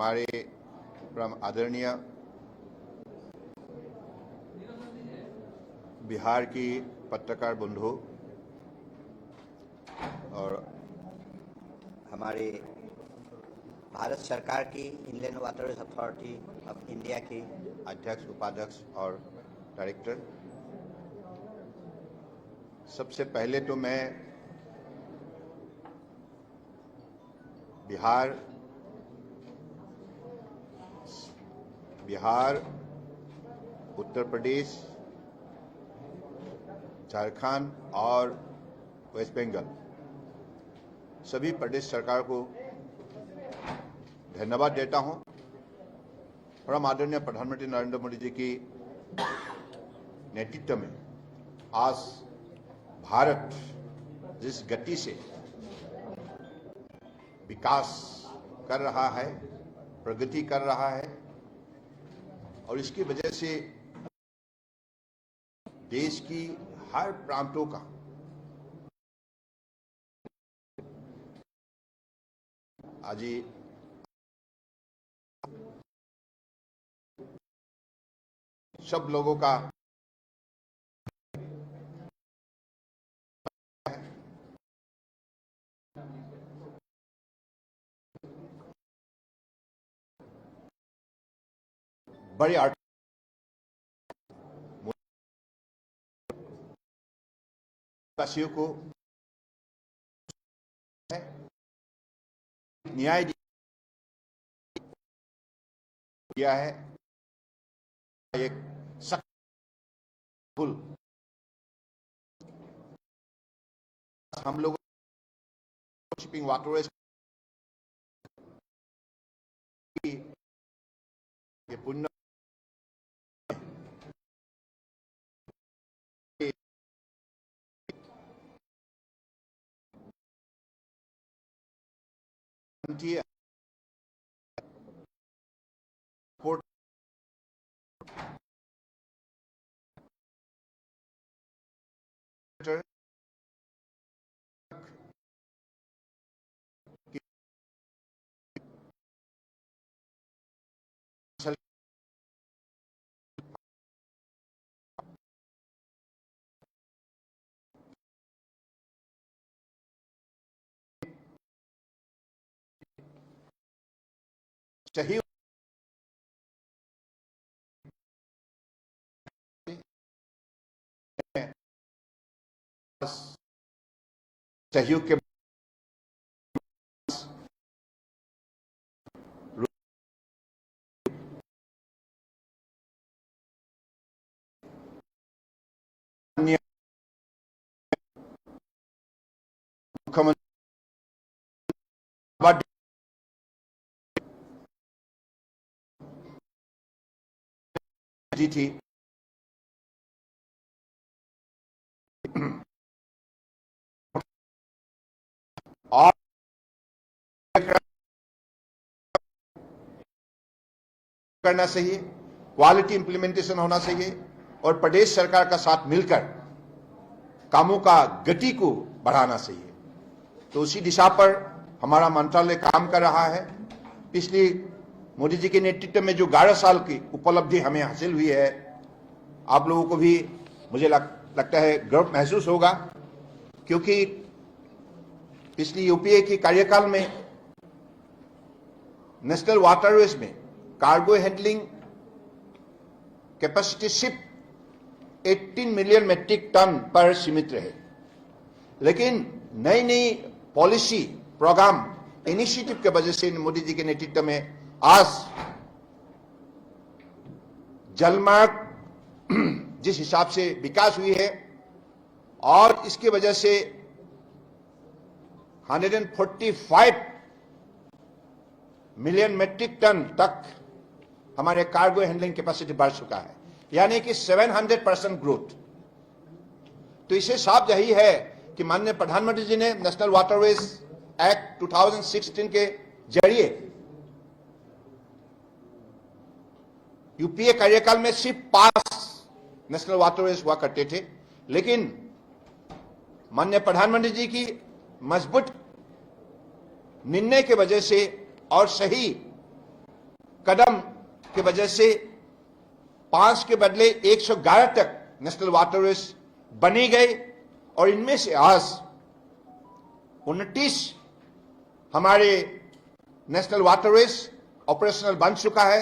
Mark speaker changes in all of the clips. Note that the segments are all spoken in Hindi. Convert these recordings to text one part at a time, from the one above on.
Speaker 1: हमारे परम आदरणीय बिहार की पत्रकार बंधु और
Speaker 2: हमारे भारत सरकार की Indian waterways authority of India की
Speaker 1: अध्यक्ष, उपाध्यक्ष और डायरेक्टर, सबसे पहले तो मैं बिहार, उत्तर प्रदेश, झारखंड और वेस्ट बंगाल सभी प्रदेश सरकार को धन्यवाद देता हूं। परम आदरणीय प्रधानमंत्री नरेंद्र मोदी जी की नेतृत्व में आज भारत जिस गति से विकास कर रहा है, प्रगति कर रहा है, और इसकी वजह से देश की हर प्रांतों का आज सब लोगों का बड़े वासियों को न्याय दिया है। एक सक्सेसफुल हम लोग शिपिंग वाटरवेज ये पुण्य सही सहयोग के मुख्यमंत्री थी और करना चाहिए, क्वालिटी इंप्लीमेंटेशन होना चाहिए और प्रदेश सरकार का साथ मिलकर कामों का गति को बढ़ाना चाहिए। तो उसी दिशा पर हमारा मंत्रालय काम कर रहा है। पिछली मोदी जी के नेतृत्व में जो 11 साल की उपलब्धि हमें हासिल हुई है, आप लोगों को भी मुझे लगता है गर्व महसूस होगा, क्योंकि पिछली यूपीए की कार्यकाल में नेशनल वाटरवेज में cargo handling capacity ship 18 million metric ton पर सीमित रहे। लेकिन नई नई पॉलिसी, प्रोग्राम, इनिशिएटिव के वजह से मोदी जी के नेतृत्व में आज जलमार्ग जिस हिसाब से विकास हुई है और इसकी वजह से 145 मिलियन मेट्रिक टन तक हमारे कार्गो हैंडलिंग कैपेसिटी बढ़ चुका है, यानी कि 700% ग्रोथ। तो इसे साफ यही है कि माननीय प्रधानमंत्री जी ने नेशनल वाटरवेज एक्ट 2016 के जरिए यूपीए कार्यकाल में सिर्फ 5 नेशनल वाटरवेज हुआ करते थे, लेकिन माननीय प्रधानमंत्री जी की मजबूत निर्णय की वजह से और सही कदम की वजह से 5 के बदले 111 तक नेशनल वाटरवेज बनी गई और इनमें से आज 29 हमारे नेशनल वाटरवेज ऑपरेशनल बन चुका है।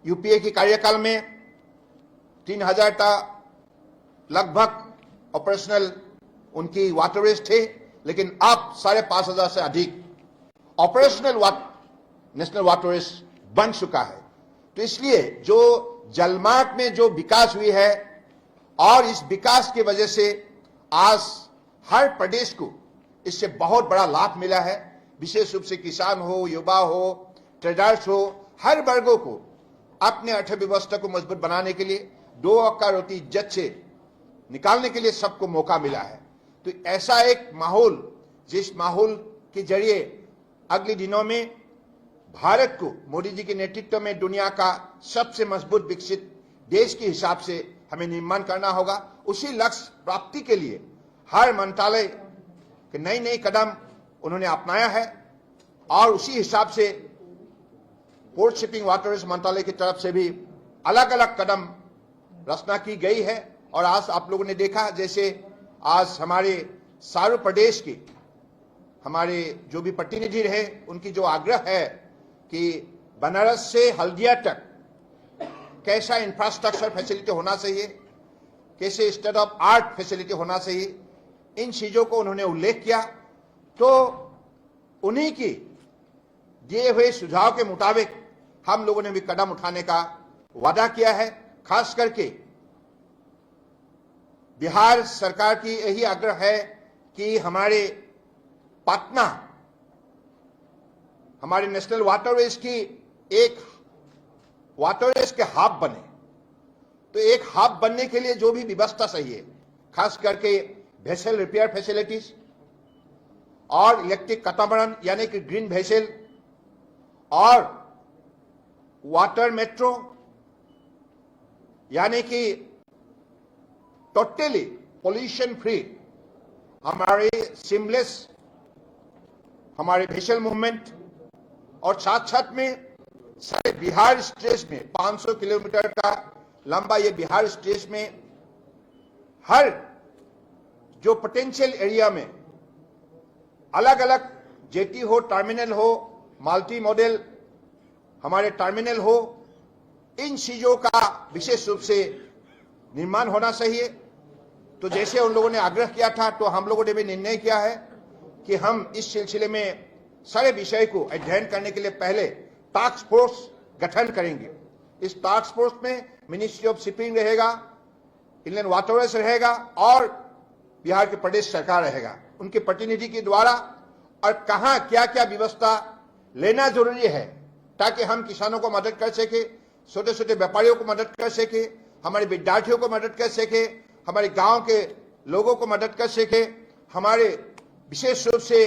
Speaker 1: यूपीए के कार्यकाल में 3000 का लगभग ऑपरेशनल उनकी वाटरवेज थे, लेकिन अब 5500 से अधिक ऑपरेशनल नेशनल वाटरवेज बन चुका है। तो इसलिए जो जलमार्ग में जो विकास हुई है और इस विकास की वजह से आज हर प्रदेश को इससे बहुत बड़ा लाभ मिला है। विशेष रूप से किसान हो, युवा हो, ट्रेडर्स हो, हर वर्गों को अपने अर्थव्यवस्था को मजबूत बनाने के लिए, 2 वक्त का रोटी इज्जत से निकालने के लिए सबको मौका मिला है। तो ऐसा एक माहौल, जिस माहौल के जरिए अगले दिनों में भारत को मोदी जी के नेतृत्व में दुनिया का सबसे मजबूत विकसित देश के हिसाब से हमें निर्माण करना होगा, उसी लक्ष्य प्राप्ति के लिए हर मंत्रालय के नई नई कदम उन्होंने अपनाया है और उसी हिसाब से पोर्ट शिपिंग वाटरवेज मंत्रालय की तरफ से भी अलग अलग कदम रचना की गई है। और आज आप लोगों ने देखा, जैसे आज हमारे सारे प्रदेश के हमारे जो भी प्रतिनिधि रहे, उनकी जो आग्रह है कि बनारस से हल्दिया तक कैसा इंफ्रास्ट्रक्चर फैसिलिटी होना चाहिए, कैसे स्टेट ऑफ आर्ट फैसिलिटी होना चाहिए, इन चीजों को उन्होंने उल्लेख किया। तो उन्हीं की दिए हुए सुझाव के मुताबिक हम लोगों ने भी कदम उठाने का वादा किया है। खास करके बिहार सरकार की यही आग्रह है कि हमारे पटना हमारे नेशनल वाटरवेज की एक वाटरवेज के हब बने। तो एक हब बनने के लिए जो भी व्यवस्था चाहिए, खास करके वेसल रिपेयर फैसिलिटीज और इलेक्ट्रिक कैटामरन यानी कि ग्रीन वेसल और वाटर मेट्रो यानी कि टोटली पोल्यूशन फ्री हमारे सीमलेस हमारे वेसल मूवमेंट और साथ साथ में सारे बिहार स्ट्रेच में 500 किलोमीटर का लंबा ये बिहार स्ट्रेच में हर जो पोटेंशियल एरिया में अलग अलग जेटी हो, टर्मिनल हो, मल्टी मॉडल हमारे टर्मिनल हो, इन चीजों का विशेष रूप से निर्माण होना चाहिए। तो जैसे उन लोगों ने आग्रह किया था, तो हम लोगों ने भी निर्णय किया है कि हम इस सिलसिले में सारे विषय को अध्ययन करने के लिए पहले टास्क फोर्स गठन करेंगे। इस टास्क फोर्स में मिनिस्ट्री ऑफ शिपिंग रहेगा, इंडियन वाटरवेज रहेगा और बिहार के प्रदेश सरकार रहेगा, उनके प्रतिनिधि के द्वारा। और कहां क्या क्या व्यवस्था लेना जरूरी है ताकि हम किसानों को मदद कर सके, छोटे छोटे व्यापारियों को मदद कर सके, हमारे विद्यार्थियों को मदद कर सके, हमारे गांव के लोगों को मदद कर सके, हमारे विशेष रूप से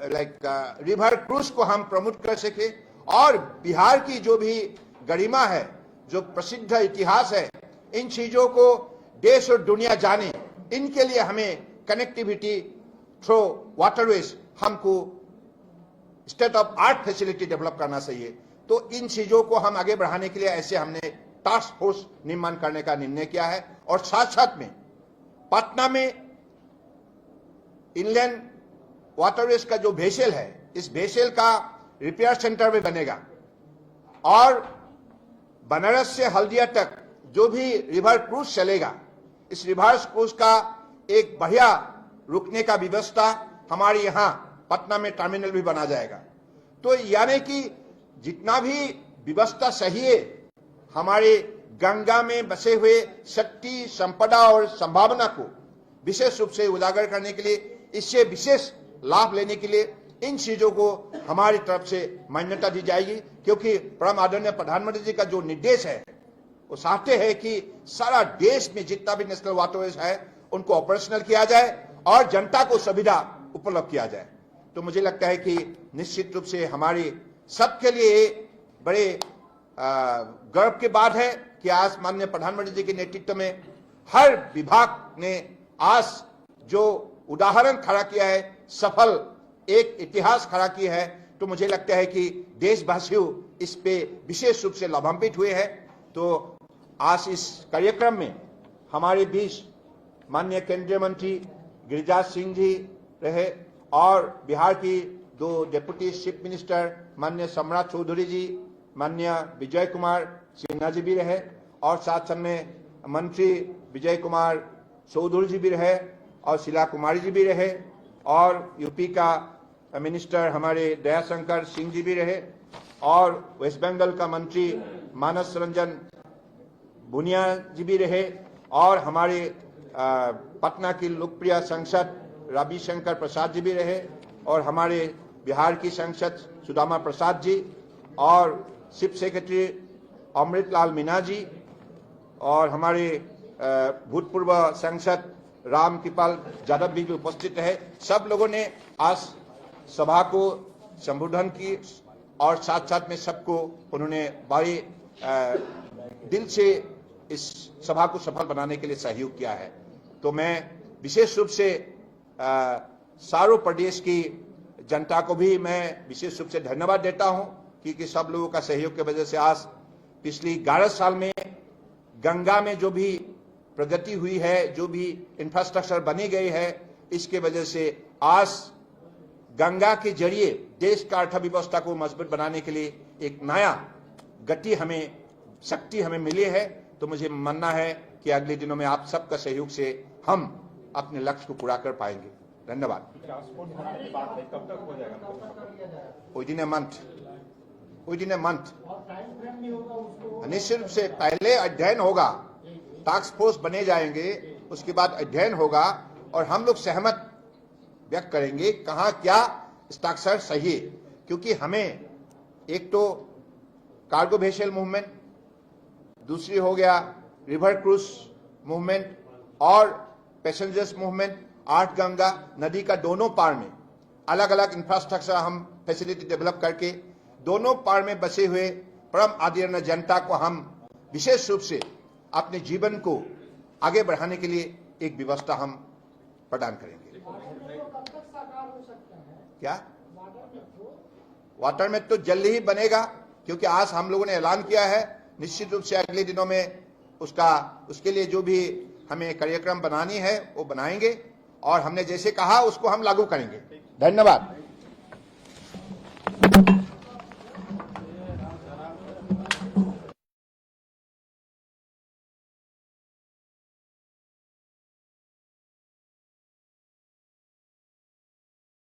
Speaker 1: रिवर क्रूज को हम प्रमोट कर सके और बिहार की जो भी गरिमा है, जो प्रसिद्ध इतिहास है, इन चीजों को देश और दुनिया जाने, इनके लिए हमें कनेक्टिविटी थ्रू वाटरवेज हमको state of art facility develop करना चाहिए। तो इन चीजों को हम आगे बढ़ाने के लिए ऐसे हमने टास्क फोर्स निर्माण करने का निर्णय किया है। और साथ साथ में पटना में इंडियन वाटरवेज का जो वेसल है, इस वेसल का रिपेयर सेंटर भी बनेगा और बनारस से हल्दिया तक जो भी रिवर क्रूज चलेगा, इस रिवर क्रूज का एक बढ़िया रुकने का व्यवस्था हमारे यहां पटना में टर्मिनल भी बना जाएगा। तो यानी कि जितना भी व्यवस्था सही है, हमारे गंगा में बसे हुए शक्ति, संपदा और संभावना को विशेष रूप से उजागर करने के लिए, इससे विशेष लाभ लेने के लिए इन चीजों को हमारी तरफ से मान्यता दी जाएगी। क्योंकि परम आदरणीय प्रधानमंत्री जी का जो निर्देश है, वो चाहते हैं कि सारा देश में जितना भी नेशनल वाटरवेज है उनको ऑपरेशनल किया जाए और जनता को सुविधा उपलब्ध किया जाए। तो मुझे लगता है कि निश्चित रूप से हमारी सबके लिए बड़े गर्व की बात है कि आज माननीय प्रधानमंत्री जी के नेतृत्व में हर विभाग ने आज जो उदाहरण खड़ा किया है, सफल एक इतिहास खड़ा किया है तो मुझे लगता है कि देशवासियों इस पे विशेष रूप से लाभान्वित हुए हैं। तो आज इस कार्यक्रम में हमारे बीच माननीय केंद्रीय मंत्री गिरिराज सिंह जी रहे और बिहार की 2 डिप्टी चीफ मिनिस्टर माननीय सम्राट चौधरी जी, माननीय विजय कुमार सिन्हा जी भी रहे और साथ में मंत्री विजय कुमार चौधरी जी भी रहे और शीला कुमारी जी भी रहे और यूपी का मिनिस्टर हमारे दयाशंकर सिंह जी भी रहे और वेस्ट बंगाल का मंत्री मानस रंजन बुनिया जी भी रहे और हमारे पटना की लोकप्रिय सांसद रविशंकर प्रसाद जी भी रहे और हमारे बिहार की सांसद सुदामा प्रसाद जी और चीफ सेक्रेटरी अमृतलाल मीना जी और हमारे भूतपूर्व सांसद राम कृपाल यादव भी उपस्थित रहे। सब लोगों ने आज सभा को संबोधन की और साथ साथ में सबको उन्होंने बड़े दिल से इस सभा को सफल बनाने के लिए सहयोग किया है। तो मैं विशेष रूप से सारों प्रदेश की जनता को भी मैं विशेष रूप से धन्यवाद देता हूं क्योंकि सब लोगों का सहयोग की वजह से आज पिछली 11 साल में गंगा में जो भी प्रगति हुई है, जो भी इंफ्रास्ट्रक्चर बनी गई है, इसके वजह से आज गंगा के जरिए देश का अर्थव्यवस्था को मजबूत बनाने के लिए एक नया गति हमें, शक्ति हमें मिली है। तो मुझे मानना है कि अगले दिनों में आप सबका सहयोग से हम अपने लक्ष्य को पूरा कर पाएंगे। धन्यवाद। विदिन ए मंथ निश्चित रूप से पहले अध्ययन होगा, टास्क फोर्स बने जाएंगे, उसके बाद अध्ययन होगा और हम लोग सहमत व्यक्त करेंगे कहां क्या स्ट्रक्चर सही है। क्योंकि हमें एक तो कार्गो वेसल मूवमेंट, दूसरी हो गया रिवर क्रूज मूवमेंट और पैसेंजर्स मूवमेंट, 8 गंगा नदी का दोनों पार में अलग अलग इंफ्रास्ट्रक्चर हम फैसिलिटी डेवलप करके दोनों पार में बसे हुए परम आदरणीय जनता को हम विशेष रूप से अपने जीवन को आगे बढ़ाने के लिए एक व्यवस्था हम प्रदान करेंगे। क्या वाटर में तो जल्द ही बनेगा क्योंकि आज हम लोगों ने ऐलान किया है। निश्चित रूप से अगले दिनों में उसके लिए जो भी हमें कार्यक्रम बनानी है वो बनाएंगे और हमने जैसे कहा उसको हम लागू करेंगे। धन्यवाद।